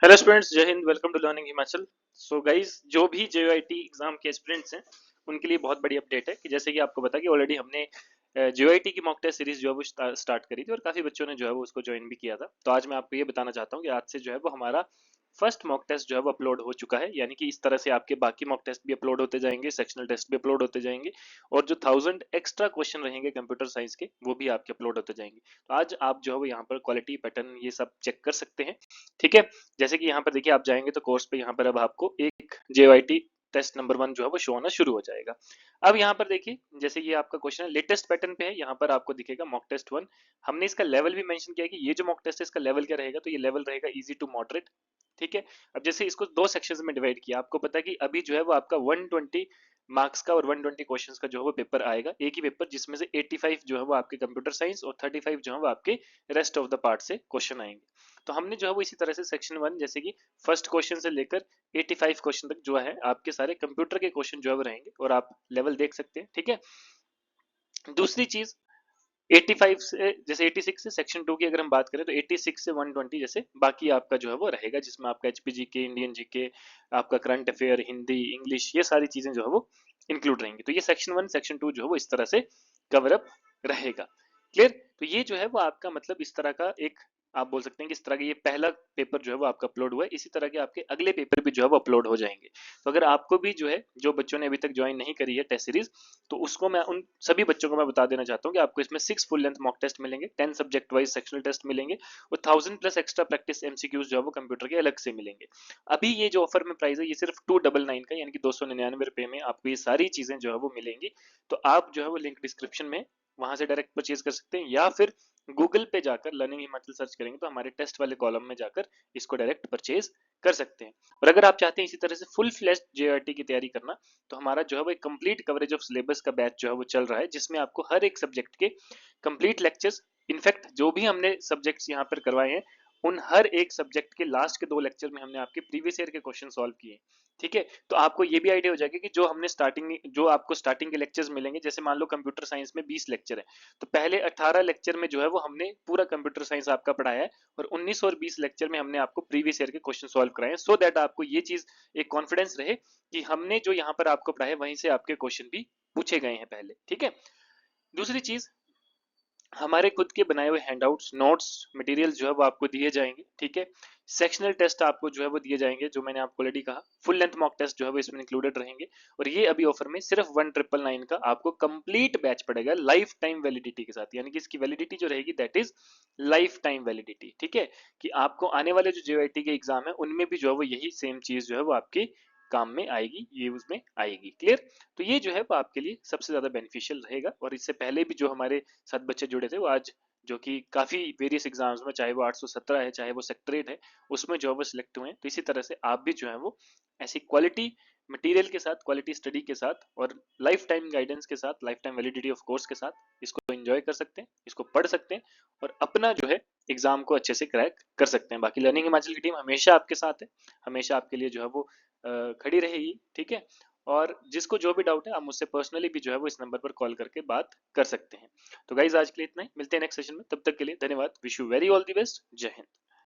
Hello students, जय हिंद। Welcome to learning Himachal. So guys, जो भी जेओआईटी एग्जाम के एस्पिरेंट्स हैं उनके लिए बहुत बड़ी अपडेट है कि जैसे कि आपको पता कि ऑलरेडी हमने जेओआईटी की मॉक टेस्ट सीरीज जो है वो स्टार्ट करी थी और काफी बच्चों ने जो है वो उसको ज्वाइन भी किया था। तो आज मैं आपको ये बताना चाहता हूँ कि आज से जो है वो हमारा फर्स्ट मॉक टेस्ट जो है वो अपलोड हो चुका है। यानी कि इस तरह से आपके बाकी मॉक टेस्ट भी अपलोड होते जाएंगे, सेक्शनल टेस्ट भी अपलोड होते जाएंगे और जो 1000 एक्स्ट्रा क्वेश्चन रहेंगे कंप्यूटर साइंस के वो भी आपके अपलोड होते जाएंगे। तो आज आप जो है वो यहाँ पर क्वालिटी पैटर्न ये सब चेक कर सकते हैं। ठीक है। जैसे कि यहाँ पर देखिए, आप जाएंगे तो कोर्स पे यहाँ पर अब आपको एक जेवाईटी टेस्ट नंबर 1 जो है वो शो होना शुरू हो जाएगा। अब यहाँ पर देखिए, जैसे ये आपका क्वेश्चन है लेटेस्ट पैटर्न पे है, यहाँ पर आपको दिखेगा मॉक टेस्ट 1। हमने इसका लेवल भी मेंशन किया कि ये जो मॉक टेस्ट है इसका लेवल क्या रहेगा, तो ये लेवल रहेगा इजी टू मॉडरेट। ठीक है। अब जैसे इसको दो सेक्शंस में डिवाइड किया, आपको पता है कि अभी जो है वो आपका 120 मार्क्स का और 120 क्वेश्चंस का जो है वो पेपर आएगा, एक ही पेपर, जिसमें से 85 जो है वो आपके कंप्यूटर साइंस और 35 जो है वो आपके रेस्ट ऑफ द पार्ट से क्वेश्चन आएंगे। तो हमने जो है वो इसी तरह से सेक्शन 1 जैसे कि फर्स्ट क्वेश्चन से लेकर 85 क्वेश्चन तक जो है आपके सारे कंप्यूटर के क्वेश्चन जो है वो रहेंगे और आप लेवल देख सकते हैं। ठीक है। दूसरी चीज, 85 से जैसे 86 से सेक्शन 2 की अगर हम बात करें तो 86 से 120 जैसे बाकी आपका जो है वो रहेगा, जिसमें आपका एचपीजी के, इंडियन जीके, आपका करंट अफेयर, हिंदी, इंग्लिश, ये सारी चीजें जो है वो इंक्लूड रहेंगी। तो ये सेक्शन 1 सेक्शन 2 जो है वो इस तरह से कवर अप रहेगा। क्लियर। तो ये जो है वो आपका मतलब इस तरह का एक, आप बोल सकते हैं कि इस तरह का ये पहला पेपर जो है वो आपका अपलोड हुआ है। इसी तरह के आपके अगले पेपर भी जो है वो अपलोड हो जाएंगे। तो अगर आपको भी जो है, जो बच्चों ने अभी तक ज्वाइन नहीं करी है टेस्ट सीरीज, तो उसको मैं उन सभी बच्चों को मैं बता देना चाहता हूँ कि आपको इसमें 6 फुल लेंथ मॉक टेस्ट मिलेंगे, 10 सब्जेक्ट वाइज सेक्शनल टेस्ट मिलेंगे और 1000 प्लस एक्स्ट्रा प्रैक्टिस एमसीक्यूज जो है वो कंप्यूटर के अलग से मिलेंगे। अभी ये जो ऑफर में प्राइस है ये सिर्फ 299 का, यानी कि 299 रुपए में आपको ये सारी चीजें जो है वो मिलेंगी। तो आप जो है वो लिंक डिस्क्रिप्शन में, वहां से डायरेक्ट परचेज कर सकते हैं, या फिर गूगल पे जाकर लर्निंग हिमाचल सर्च करेंगे तो हमारे टेस्ट वाले कॉलम में जाकर इसको डायरेक्ट परचेज कर सकते हैं। और अगर आप चाहते हैं इसी तरह से फुल फ्लैश जेआरटी की तैयारी करना, तो हमारा जो है वो एक कंप्लीट कवरेज ऑफ सिलेबस का बैच जो है वो चल रहा है, जिसमें आपको हर एक सब्जेक्ट के कंप्लीट लेक्चर्स, इनफैक्ट जो भी हमने सब्जेक्ट्स यहाँ पर करवाए हैं उन हर एक सब्जेक्ट के लास्ट के 2 लेक्चर में हमने आपके प्रीवियस ईयर के क्वेश्चन सॉल्व किए। ठीक है। तो आपको ये भी आइडिया हो जाएगा कि जो हमने स्टार्टिंग, जो आपको स्टार्टिंग के लेक्चर्स मिलेंगे, जैसे मान लो कंप्यूटर साइंस में 20 लेक्चर है, तो पहले 18 लेक्चर में जो है वो हमने पूरा कंप्यूटर साइंस आपका पढ़ाया है और 19 और 20 लेक्चर में हमने आपको प्रीवियस ईयर के क्वेश्चन सॉल्व कराए हैं, सो दैट आपको ये चीज एक कॉन्फिडेंस रहे कि हमने जो यहाँ पर आपको पढ़ाया वहीं से आपके क्वेश्चन भी पूछे गए हैं पहले। ठीक है। दूसरी चीज, हमारे खुद के बनाए हुए हैंडआउट्स, नोट्स, मटेरियल जो है वो आपको दिए जाएंगे। ठीक है। सेक्शनल टेस्ट आपको जो है वो दिए जाएंगे, जो मैंने आपको ऑलरेडी कहा, फुल लेंथ मॉक टेस्ट जो है वो इसमें इंक्लूडेड रहेंगे। और ये अभी ऑफर में सिर्फ 1999 का आपको कंप्लीट बैच पड़ेगा लाइफ टाइम वैलिडिटी के साथ, यानी कि इसकी वैलिडिटी जो रहेगी that is life time validity. ठीक है। कि आपको आने वाले जो जेआईटी के एग्जाम है उनमें भी जो है वो यही सेम चीज जो है वो आपके काम में आएगी, ये उसमें आएगी। क्लियर। तो ये जो है वो आपके लिए सबसे ज्यादा बेनिफिशियल रहेगा। और इससे पहले भी जो हमारे साथ बच्चे जुड़े थे वो आज, जो कि काफी वेरियस एग्जाम्स में, चाहे वो 817 है, चाहे वो सेक्टरेट है, उसमें जो है वो सिलेक्ट हुए हैं। तो इसी तरह से आप भी जो है वो ऐसी क्वालिटी मटेरियल के साथ, क्वालिटी स्टडी के साथ और लाइफ टाइम गाइडेंस के साथ, life time validity of course के साथ इसको एंजॉय कर सकते हैं, इसको पढ़ सकते हैं और अपना जो है एग्जाम को अच्छे से क्रैक कर सकते हैं। बाकी लर्निंग हिमाचल की टीम हमेशा आपके साथ है, हमेशा आपके लिए जो है वो खड़ी रहेगी। ठीक है। और जिसको जो भी डाउट है आप मुझसे पर्सनली भी जो है वो इस नंबर पर कॉल करके बात कर सकते हैं। तो गाइज आज के लिए इतना ही, मिलते हैं नेक्स्ट सेशन में, तब तक के लिए धन्यवाद। Wish you very all the best. जय हिंद।